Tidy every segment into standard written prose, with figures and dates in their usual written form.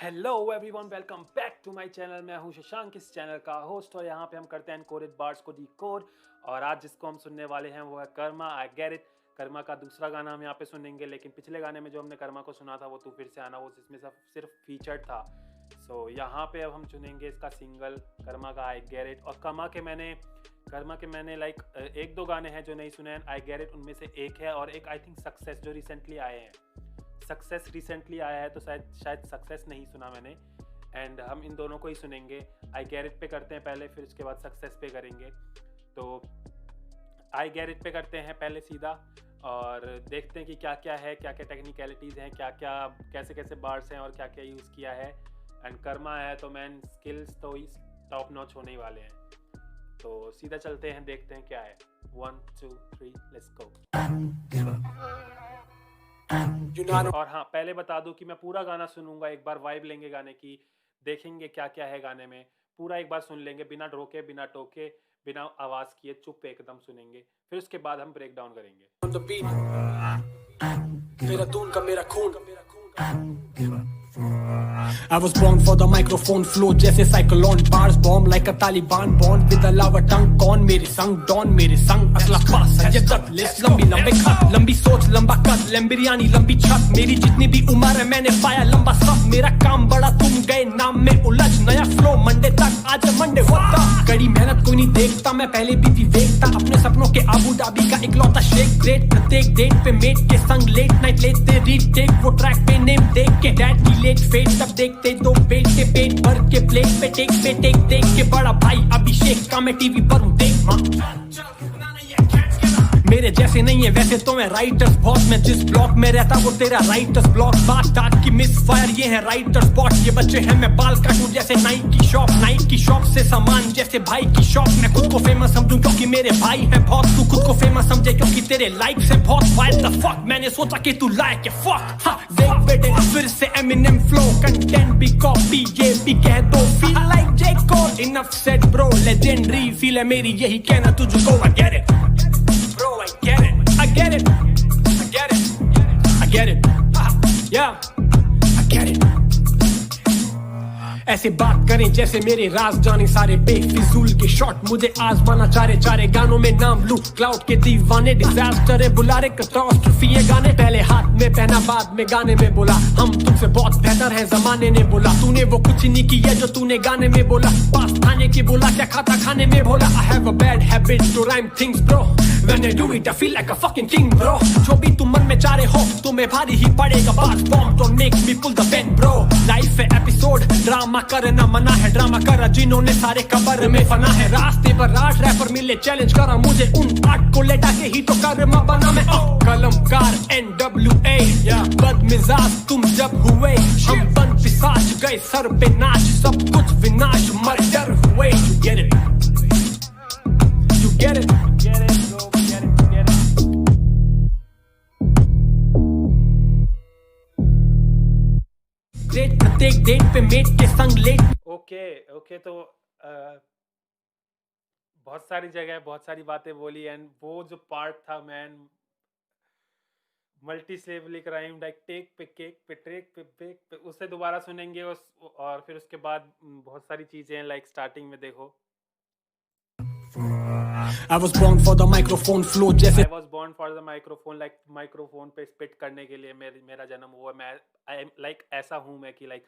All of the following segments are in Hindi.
Hello everyone, welcome back to my channel. मैं हूं शशांक, इस चैनल का होस्ट, और यहाँ पे हम करते हैं एनकोडेड बार्ड्स को डिकोड। और आज जिसको हम सुनने वाले हैं वो है कर्मा, आई गेट इट। कर्मा का दूसरा गाना हम यहाँ पे सुनेंगे, लेकिन पिछले गाने में जो हमने कर्मा को सुना था वो तू फिर से आना, वो जिसमें सिर्फ फीचर्ड था। सो यहाँ पे अब हम सुनेंगे इसका सिंगल कर्मा का आई गेट इट। और कर्मा के मैंने लाइक एक दो गाने हैं जो नहीं सुने हैं, आई गेट इट उनमें से एक है, और एक आई थिंक सक्सेस जो रिसेंटली आए हैं। सक्सेस रिसेंटली आया है तो शायद सक्सेस नहीं सुना मैंने। एंड हम इन दोनों को ही सुनेंगे। आई गेट इट पे करते हैं पहले, फिर उसके बाद सक्सेस पे करेंगे। तो आई गेट इट पे करते हैं पहले सीधा, और देखते हैं कि क्या क्या है, क्या क्या टेक्निकलिटीज़ हैं, क्या क्या कैसे कैसे बार्ड्स हैं और क्या क्या यूज़ किया है। एंड कर्मा है तो मैन स्किल्स तो टॉप नॉच होने ही वाले हैं। तो सीधा चलते हैं, देखते हैं क्या है। 1 2 3 लेट्स गो। और हाँ, पहले बता दूं कि मैं पूरा गाना सुनूंगा, एक बार वाइब लेंगे गाने की, देखेंगे क्या क्या है गाने में, पूरा एक बार सुन लेंगे बिना रोके, बिना टोके, बिना आवाज किए, चुप एकदम सुनेंगे। फिर उसके बाद हम ब्रेक डाउन करेंगे। मेरा दून का मेरा खून। I was born for the microphone flow जैसे cyclone bars bomb like a Taliban born with a lava tongue। कौन मेरे संग डॉन, मेरे संग असला पास ये कट लिस्ट लंबी लंबे खत, लंबी सोच लंबा कद, लंबिरियानी लंबी छत, मेरी जितनी भी उम्र है मैंने पाया लंबा सब। मेरा काम बड़ा, तुम गए नाम में उलझ, नया फ्लो मंडे तक आज मंडे होता। कड़ी मेहनत कोई नहीं देखता, मैं पहले भी विवेकता, अपने सपनों के आबू धाबी का इकलौता शेख ग्रेट। प्रत्येक डेट पे मेट के संग लेट नाइट लेते रीटेक, वो ट्रैक पे नेम देख के डैड की लेट फेट, तब देखते दो पेट के पेट भर के प्लेट पे टेक देख के बड़ा भाई अभिषेक का मैं टीवी पर हूँ देख। मेरे जैसे नहीं है वैसे तो मैं राइटर्स बॉस, मैं जिस ब्लॉक में रहता वो तेरा राइटर्स ब्लॉक। बात टाक की मिस फायर ये है राइटर्स स्पॉट, ये बच्चे हैं मैं बाल काटूं जैसे नाइट की शॉप से सामान जैसे भाई की शॉप। मैं खुद को फेमस समझूं क्योंकि मेरे भाई है बहुत, तू खुद को फेमस समझे क्योंकि तेरे लाइक से बहुत। व्हाट द फक, मैंने सोचा कि तू लाइक है फक। देख बेटे फिर से एमिनेम फ्लो, कंटेंट भी कॉपी ये भी कह दो, feel like J Cole. Enough said bro, legendary feel है मेरी यही कहना तुझको। I get it bro, I get it, I get it, I get it, I get it, yeah, I get it। ऐसे बात करें जैसे मेरे राज जाने सारे, बेफिजूल के शॉट मुझे आजमाना चारे गानों में नाम लूं, क्लाउड के दीवाने, डिजास्टर है बुलारे, कैटास्ट्रोफी ये गाने। पहले हाथ में पहना बाद में गाने में बोला, हम तुमसे बहुत बेहतर है जमाने ने बोला। तूने वो कुछ नहीं किया जो तूने गाने में बोला, पास थाने की बोला क्या खाता खाने में बोला। I have a bad habit to rhyme things bro, when I do it I feel like a fucking king bro। जो भी तुम मन में चाह रहे हो तुम्हें भारी ही पड़ेगा, बात bomb don't make me pull the pen bro। Life है एपिसोड, ड्रामा करना मना है, ड्रामा करा जिन्होंने सारे कबर में फना है। रास्ते पर रात रैपर मिले चैलेंज करा मुझे, उन आर्ट को लेटा के ही तो कर्मा बना मैं। कलमकार NWA बदमिजाज तुम जब हुए, हम बन पिसाच गए सर पे नाच, सब कुछ विनाश मर्डर हुए। You get it, you get it, Get it bro, get it, get it। Great प्रत्येक डेट पे मेट के संग लेट। ओके तो बहुत सारी जगह बहुत सारी बातें बोली। एंड वो जो पार्ट था man, multi syllabic rhyme like take पे केक पे ट्रेक पे बेक पे, उसे दोबारा सुनेंगे और फिर उसके बाद बहुत सारी चीजें हैं लाइक स्टार्टिंग में देखो। I was born for the microphone flow जैसे I was born for the microphone, like microphone पे स्पिट करने के लिए मेरा जन्म हुआ। मैं लाइक ऐसा हूँ मैं कि लाइक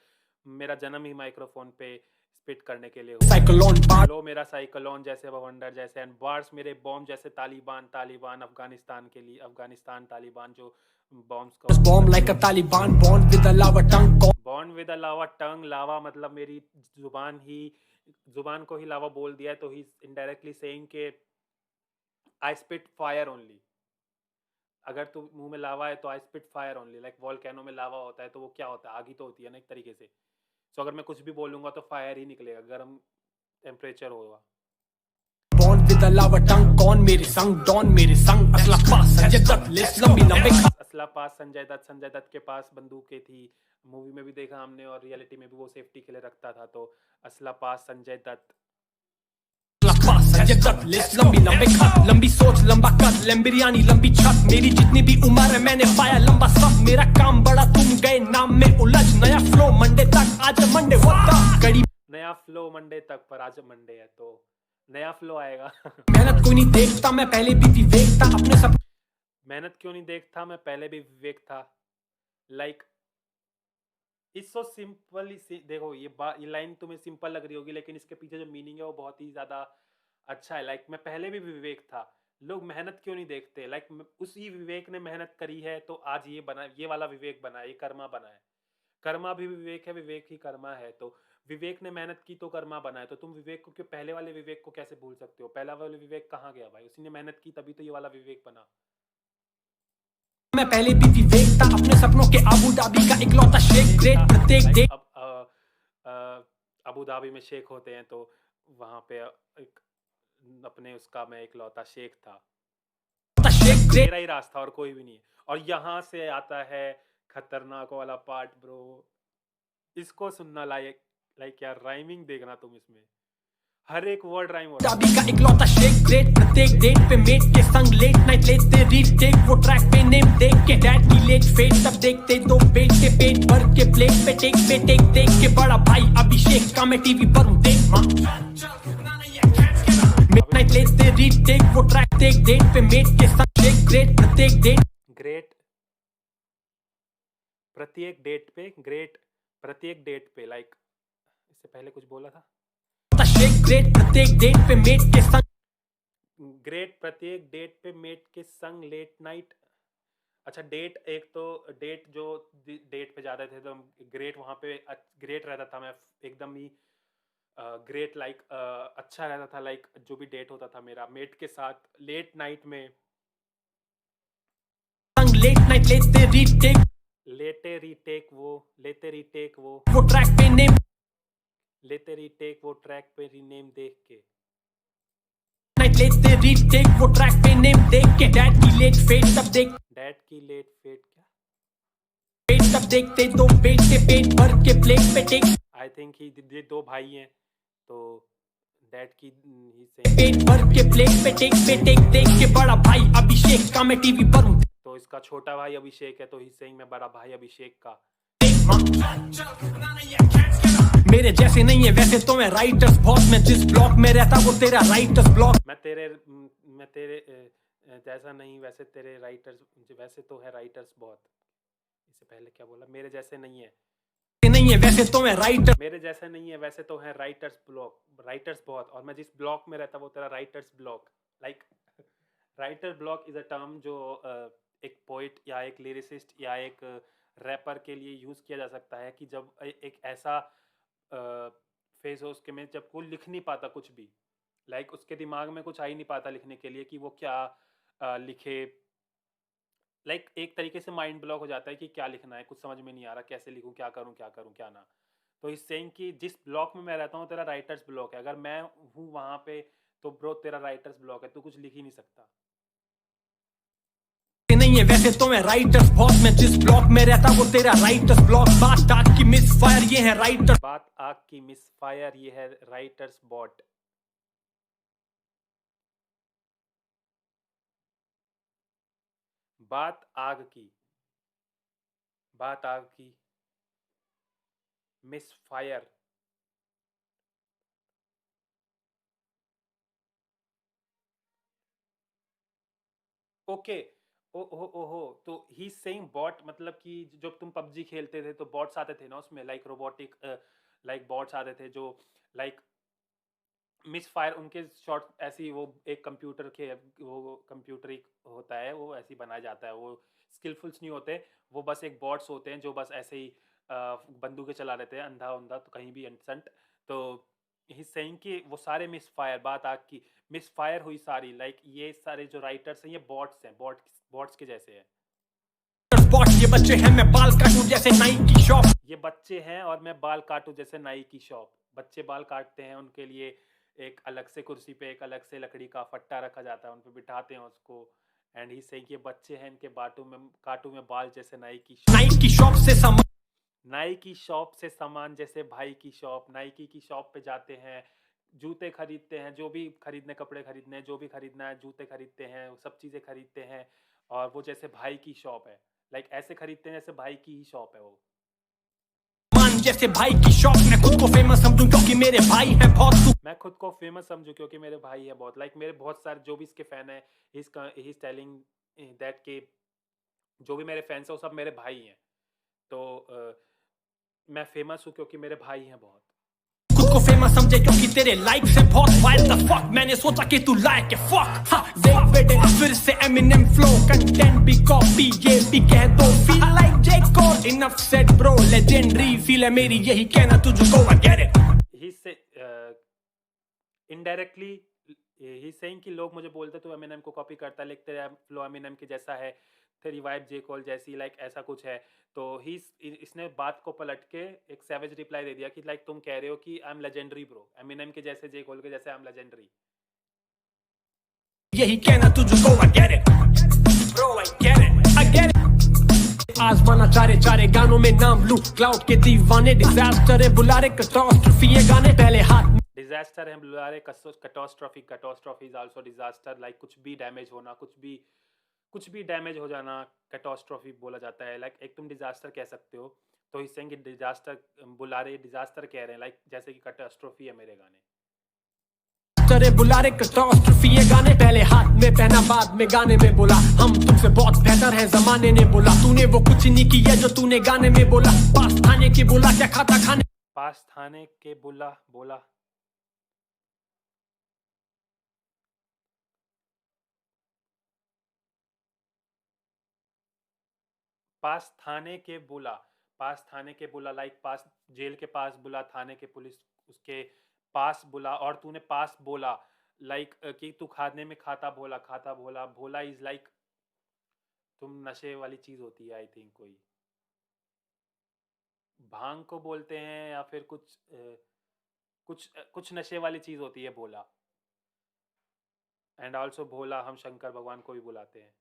मेरा जन्म ही माइक्रोफोन पे स्पिट करने के लिए हुआ। साइक्लोन लो मेरा साइक्लोन जैसे वंडर जैसे, एंड बार्स मेरे बॉम्ब जैसे तालिबान अफगानिस्तान के लिए, अफगानिस्तान तालिबान जो बॉम्ब्स को bomb like a Taliban born with a lava tongue। Born with a lava tongue, lava मतलब मेरी जुबान को ही लावा बोल दिया है, तो ही इनडायरेक्टली सेइंग के आई स्पिट फायर ओनली। अगर तू मुंह में लावा है तो आई spit fire only, like volcano में लावा होता है तो वो क्या होता है, आग ही तो होती है ना एक तरीके से। सो अगर मैं कुछ भी बोलूंगा तो फायर ही निकलेगा, गर्म टेम्परेचर होगा। born with a lava tongue। कौन मेरे संग डॉन, मेरे संग असला पास संजय दत्त लिस्ट लंबी लंबे खत। असला पास संजय दत्त के पास बंदूकें थी। मूवी में भी देखा हमने और रियलिटी में भी वो सेफ्टी के लिए रखता था। तो असला पास संजय दत्त, संजय दत्त लिस्ट लंबी लंबे खत, लंबी सोच लंबा कद, लंबिरियानी लंबी छत, मेरी जितनी भी उम्र है मैंने पाया लंबा सब। मेरा काम बड़ा, तुम गए नाम में उलझ, नया फ्लो मंडे तक आज आज मंडे व्हाट द कड़ी नया फ्लो मंडे तक, पर आज मंडे है तो नया फ्लो आएगा। मेहनत कोई नहीं देखता, मैं पहले भी विवेक था अपने सब मेहनत क्यों नहीं देखता, मैं पहले भी विवेक था। Like it's so simple. देखो ये लाइन तुम्हें सिंपल लग रही होगी, लेकिन इसके पीछे जो मीनिंग है वो बहुत ही ज्यादा अच्छा है। लाइक मैं पहले भी विवेक था, लोग मेहनत क्यों नहीं देखते। लाइक उसी विवेक ने मेहनत करी है तो आज ये बना, ये वाला विवेक बना है, ये कर्मा बना है। कर्मा भी विवेक है, विवेक ही कर्मा है। तो विवेक ने मेहनत की तो कर्मा बना है। तो तुम विवेक को क्यों, पहले वाले विवेक को कैसे भूल सकते हो। पहला वाले विवेक कहाँ गया भाई, उसी ने मेहनत की तभी तो ये वाला विवेक बना। मैं पहले भी विवेक था अपने सपनों के अबू धाबी का इकलौता शेख ग्रेट प्रत्येक डे अब अबू धाबी में शेख होते हैं तो वहां पे एक अपने उसका मैं इकलौता शेख था। शेख ग्रेट मेरा ही रास्ता और कोई भी नहीं है। और यहाँ से आता है खतरनाक वाला पार्ट ब्रो, इसको सुनना लायक। लाइक यार राइमिंग देखना तुम इसमें, हर एक वर्ड राइम हो रहा है। धाबी का इकलौता शेख ग्रेट प्रत्येक डेट पे मेट के संग लेट नाइट लेते रीटेक वो ट्रैक पे नेम देख के डैड की लेट फेट तब देखते दो पेट के पेट भर के प्लेट पे टेक देख के बड़ा भाई अभिषेक का मैं टीवी पर हूँ देख मां मिडनाइट लेते रीटेक वो ट्रैक देख डेट पे मेट के संग शेख ग्रेट प्रत्येक डेट ग्रेट प्रत्येक डेट पे, ग्रेट प्रत्येक डेट पे। लाइक इससे पहले कुछ बोला था, शेख ग्रेट प्रत्येक डेट पे मेट के संग ग्रेट प्रत्येक डेट पे मेट के संग लेट नाइट। अच्छा डेट, एक तो डेट जो डेट पे जाते थे तो ग्रेट वहाँ पे ग्रेट रहता था। मैं एकदम ही ग्रेट लाइक अच्छा रहता था। लाइक जो भी डेट होता था मेरा मेट के साथ लेट नाइट में, संग लेट नाइट लेते रीटेक लेते रीटेक वो वो ट्रैक पे नेम लेते रीटेक वो ट्रैक पे रीनेम देख के। नाइट लेते रीटेक वो ट्रैक पे नेम देख के डैड की लेट फेट तब देख डैड की लेट फेट क्या, पेट तब देखते दो पेट से पेट भर के प्लेट पे टेक आई थिंक ही ये दो भाई हैं तो डैड की ही सेम। पेट भर के प्लेट पे टेक देख के बड़ा भाई अभिषेक का मैं टीवी पर हूँ तो इसका छोटा भाई अभिषेक है तो ही सेइंग मैं बड़ा भाई अभिषेक का। मेरे जैसे नहीं है वैसे तो मैं राइटर्स बहुत, मैं जिस ब्लॉक में रहता वो तेरा राइटर्स ब्लॉक मैं तेरे जैसा नहीं वैसे तेरे राइटर्स, वैसे तो है राइटर्स बहुत। इससे पहले क्या बोला, मेरे जैसे नहीं है वैसे तो मैं राइटर, मेरे जैसे नहीं है वैसे तो है राइटर्स ब्लॉक, राइटर्स बहुत। और मैं जिस ब्लॉक में रहता वो तेरा writers block. Like writer block is a term जो एक पोइट या एक लिरिसिस्ट या एक रैपर के लिए यूज़ किया जा सकता है कि जब एक ऐसा फेज हो उसके में जब कोई लिख नहीं पाता कुछ भी। लाइक उसके दिमाग में कुछ आ ही नहीं पाता लिखने के लिए कि वो क्या लिखे। लाइक एक तरीके से माइंड ब्लॉक हो जाता है कि क्या लिखना है, कुछ समझ में नहीं आ रहा, कैसे लिखूं, क्या करूं क्या ना। तो इस सेइंग कि जिस ब्लॉक में मैं रहता हूँ तेरा राइटर्स ब्लॉक है, अगर मैं हूँ वहाँ पे तो ब्रो तेरा राइटर्स ब्लॉक है, तू कुछ लिख ही नहीं सकता। नहीं है वैसे तो मैं राइटर्स बहुत, मैं जिस ब्लॉक में रहता वो तेरा राइटर्स ब्लॉक। बात आग की मिस फायर ये है राइटर, बात आग की मिस फायर ये है राइटर्स बॉट। बात आग की मिस फायर। ओके ओहो तो ही सेइंग बॉट मतलब कि जब तुम पबजी खेलते थे तो बॉट्स आते थे ना उसमें, लाइक रोबोटिक लाइक बॉट्स आते थे जो लाइक मिस फायर उनके शॉट ऐसी, वो एक कंप्यूटर के वो कंप्यूटर एक होता है वो ऐसे ही बनाया जाता है, वो स्किलफुल्स नहीं होते, वो बस एक बॉट्स होते हैं जो बस ऐसे ही बंदूकें चला लेते हैं अंधा अंधा तो कहीं भी इंस्टेंट। तो ही सेइंग कि वो सारे मिस फायर, बात आग की मिस फायर हुई सारी। लाइक ये सारे जो राइटर्स हैं ये बॉट्स हैं, बॉट्स के जैसे हैं। बॉट ये बच्चे हैं मैं बाल काटूं जैसे नाई की शॉप, ये बच्चे हैं और मैं बाल काटूं जैसे नाई की शॉप। बच्चे बाल काटते हैं, उनके लिए एक अलग से कुर्सी पे एक अलग से लकड़ी का फट्टा रखा जाता है, उन पे बिठाते हैं उसको। एंड ही सेइंग ये बच्चे हैं, इनके काटू में बाल जैसे नाई की शॉप से सामान जैसे भाई की शॉप। नाइकी की शॉप पे जाते हैं, जूते खरीदते हैं, जो भी खरीदने, कपड़े खरीदने, जो भी खरीदना है, जूते खरीदते हैं, सब चीज़ें खरीदते हैं। और वो जैसे भाई की शॉप है, लाइक ऐसे खरीदते हैं जैसे भाई की ही शॉप है वो। जैसे भाई की शौक, मैं खुद को फेमस समझूं क्योंकि मेरे भाई हैं बहुत। मैं खुद को फेमस समझूं क्योंकि मेरे भाई है बहुत, लाइक मेरे बहुत सारे जो भी इसके फैन है, ही इज टेलिंग दैट के जो भी मेरे फैंस है वो सब मेरे भाई हैं। तो मैं फेमस हूँ क्योंकि मेरे भाई हैं बहुत। खुद को फेमस समझे क्योंकि तेरे लाइक्स है बहुत। व्हाट द फक, मैंने सोचा कि तू लाइक है फक। हाँ वेट फिर से एमिनेम फ्लो, कंटेंट भी कॉपी ये भी कह दो, फील लाइक जेको। Enough said bro, legendary feel है मेरी, यही कहना तुझको, आई गेट इट। ही से इनडायरेक्टली ही सेइंग कि लोग मुझे बोलते तो एमिनेम को कॉपी करता है, लेकिन तेरा फ्लो एमिनेम के जैसा है, तेरी वाइब जे कॉल जैसी, लाइक ऐसा कुछ है। तो ही इसने बात को पलट के एक सैवेज रिप्लाई दे दिया कि लाइक तुम कह रहे हो कि I am legendary bro, Eminem के जैसे, जे कॉल के जैसे आई एम लेजेंडरी। यही कहना तुझको, I get it bro, I get it, I get it. आजमाना चारे चारे गानों में नाम लूं, क्लाउड के दीवाने, डिजास्टर है बुला रे, कैटास्ट्रोफी है गाने पहले हाथ। डिजास्टर है बुला रे, catastrophe, catastrophe is also disaster, like कुछ भी डैमेज होना, कुछ भी डैमेज हो जाना कैटास्ट्रोफी बोला जाता है। लाइक एक तुम डिजास्टर कह सकते हो, तो इस सेइंग डिजास्टर बुला रहे, डिजास्टर कह रहे हैं, लाइक जैसे कि कैटास्ट्रोफी है मेरे गाने। तेरे बुला रे कैटास्ट्रोफी ये गाने पहले हाथ में पहना बाद में गाने में बोला, हम तुमसे बहुत बेहतर हैं जमाने ने बोला, तूने वो कुछ नहीं किया जो तूने गाने में बोला। पास थाने की बोला क्या खाता खाने, पास थाने के बोला पास थाने के बुला, पास थाने के बुला, लाइक पास जेल के पास बुला, थाने के पुलिस उसके पास बुला, और तूने पास बोला लाइक कि तू खाने में खाता भोला, खाता भोला, भोला इज लाइक तुम नशे वाली चीज होती है, आई थिंक कोई भांग को बोलते हैं या फिर कुछ नशे वाली चीज होती है भोला। एंड ऑल्सो भोला हम शंकर भगवान को भी बुलाते हैं।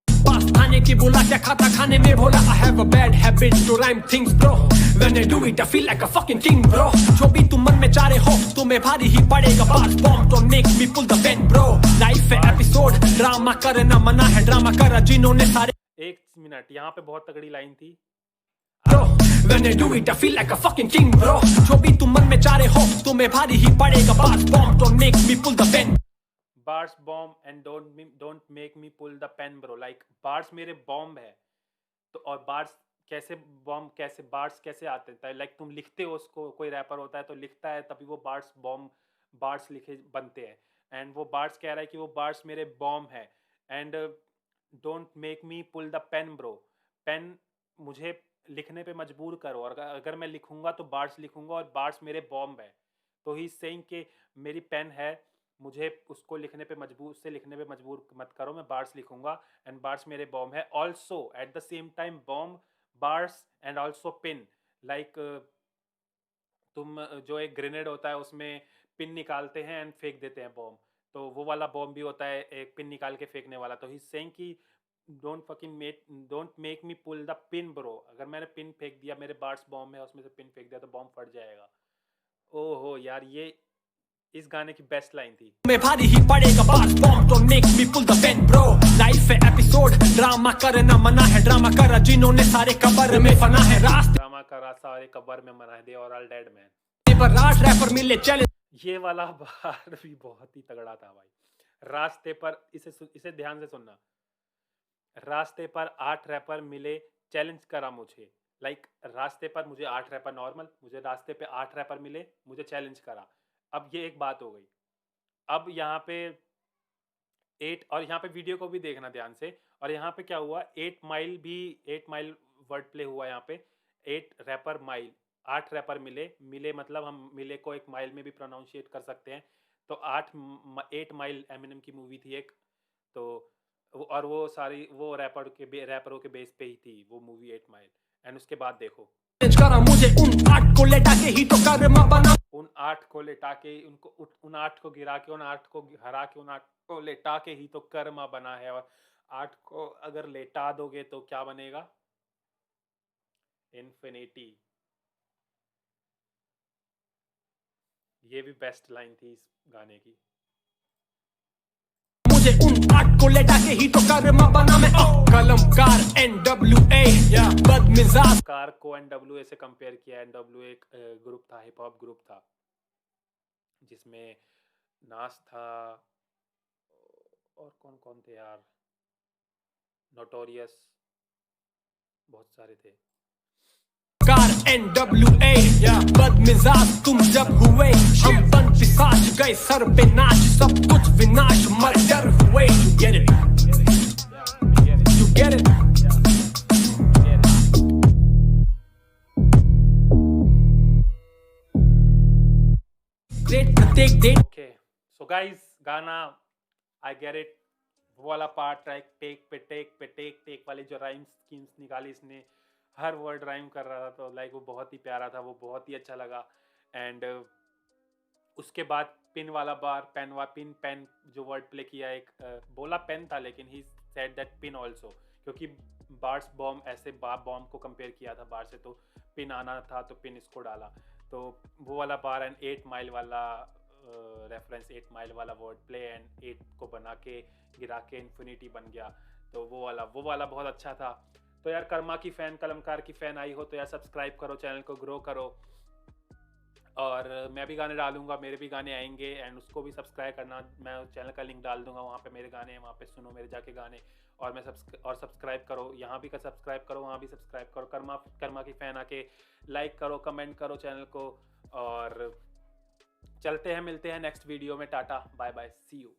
पास थाने की बोला क्या खाता खाने में बोला, I have a bad habit to rhyme things bro, when I do it I feel like a fucking king bro, जो भी तुम मन में चाह रहे हो तुम्हें भारी ही पड़ेगा, bars bomb don't make me pull the pen bro, life है एपिसोड, ड्रामा करना मना है, ड्रामा करा जिन्होंने सारे। एक मिनट, यहाँ पे बहुत तगड़ी लाइन थी। Bro, when I do it I feel like a fucking king bro, जो भी तुम मन में चाह रहे हो तुम्हें भारी ही पड़ेगा, bars bomb don't make me pull the pen, bars bomb and don't make me pull the pen bro, like bars मेरे बॉम्ब है तो, और बार्स कैसे बॉम्ब, कैसे बार्स कैसे आते हैं, लाइक तुम लिखते हो उसको, कोई रैपर होता है तो लिखता है तभी वो बार्स बॉम्ब बार्स लिखे बनते हैं, एंड वो बार्स कह रहा है कि वो बार्स मेरे बॉम्ब है। And don't make me pull the pen bro, pen मुझे लिखने पे मजबूर करो, और अगर मैं लिखूंगा तो बार्स लिखूंगा और बार्स मेरे बॉम्ब है। तो ही सेइंग कि मेरी पेन है, मुझे उसको लिखने पे मजबूर, उससे लिखने पे मजबूर मत करो, मैं बार्स लिखूंगा एंड बार्स मेरे बॉम्ब है। Also at the same time bomb bars and also pin, like तुम जो एक ग्रेनेड होता है उसमें पिन निकालते हैं एंड फेंक देते हैं बॉम्ब, तो वो वाला बॉम्ब भी होता है एक पिन निकाल के फेंकने वाला। तो ही सेइंग कि don't make me pull the pin bro, अगर मैंने पिन फेंक दिया, मेरे बार्स बॉम्ब है उसमें से पिन फेंक दिया तो बॉम्ब फट जाएगा। ओहो यार, ये इस गाने की बेस्ट लाइन थी। मैं भारी ही पड़ेगा, bars bomb don't make me pull the pen bro, life है एपिसोड, ड्रामा करना मना है, ड्रामा करा जिन्होंने सारे कब्र में फना है, रास्ते ड्रामा करा सारे कब्र में मना है, दे और ऑल डेड मैन पर रात रैपर मिले चैलेंज, ये वाला बार भी बहुत ही तगड़ा था भाई। रास्ते पर इसे ध्यान से सुनना, रास्ते पर 8 रैपर मिले चैलेंज करा मुझे, लाइक रास्ते पर मुझे 8 रैपर नॉर्मल, मुझे रास्ते पे 8 रैपर मिले, मुझे चैलेंज करा। अब ये एक बात हो गई। अब यहाँ पे 8, और यहाँ पे वीडियो को भी देखना ध्यान से, और यहाँ पे क्या हुआ, 8 माइल भी, 8 माइल वर्ड प्ले हुआ यहाँ पे, 8 रैपर माइल, 8 रैपर मिले मतलब हम मिले को एक माइल में भी प्रोनाउंशिएट कर सकते हैं। तो 8 माइल एमिनेम की मूवी थी एक, तो और वो सारी वो रैपरों के बेस पे ही थी वो मूवी 8 माइल। एंड उसके बाद देखो, करा मुझे उन 8 को लेटा के ही तो कर्मा बना, उन 8 को लेटा के, उन 8 को गिरा के, उन 8 को हरा के, उन 8 को लेटा के ही तो कर्मा बना है। और 8 को अगर लेटा दोगे तो क्या बनेगा, इन्फिनिटी। ये भी बेस्ट लाइन थी इस गाने की। मुझे उन 8 को लेटा के ही तो कर्मा बना मैं कलमकार NWA बदमिजाज कार को NWA से कंपेयर किया। NWA एक ग्रुप था, हिप हॉप ग्रुप था जिसमें नास था और कौन कौन थे यार, नोटोरियस, बहुत सारे थे। कार NWA बदमिजाज तुम जब हुए हम बन पिशाच गए सर पे नाच सब कुछ विनाश मर्डर हुए you get it you get it great प्रत्येक डे ओके सो गाइस, गाना आई गेट इट, वो वाला पार्ट, टेक पे टेक वाली जो राइम स्कीम्स निकाली इसने, हर वर्ड राइम कर रहा था, तो लाइक वो बहुत ही प्यारा था, वो बहुत ही अच्छा लगा। एंड उसके बाद पिन वाला बार, पेन जो वर्ड प्ले किया, एक बोला पेन था लेकिन he said that pin also, क्योंकि बार्स बॉम्ब ऐसे बॉम्ब को कंपेयर किया था बार से, तो पिन आना था तो पिन इसको डाला, तो वो वाला बार। एंड 8 माइल वाला रेफरेंस, 8 माइल वाला वर्ड प्ले, एंड 8 को बना के गिरा के इन्फिनिटी बन गया, तो वो वाला बहुत अच्छा था। तो यार कर्मा की फ़ैन, कलमकार की फ़ैन आई हो तो यार सब्सक्राइब करो, चैनल को ग्रो करो, और मैं भी गाने डालूंगा, मेरे भी गाने आएंगे, एंड उसको भी सब्सक्राइब करना, मैं चैनल का लिंक डाल दूंगा, वहाँ पे मेरे गाने हैं, वहाँ पे सुनो मेरे जाके गाने, और सब्सक्राइब करो, यहाँ भी सब्सक्राइब करो, वहाँ भी सब्सक्राइब करो, कर्मा की फ़ैन आके लाइक करो, कमेंट करो चैनल को, और चलते हैं, मिलते हैं नेक्स्ट वीडियो में। Tata bye bye, see you.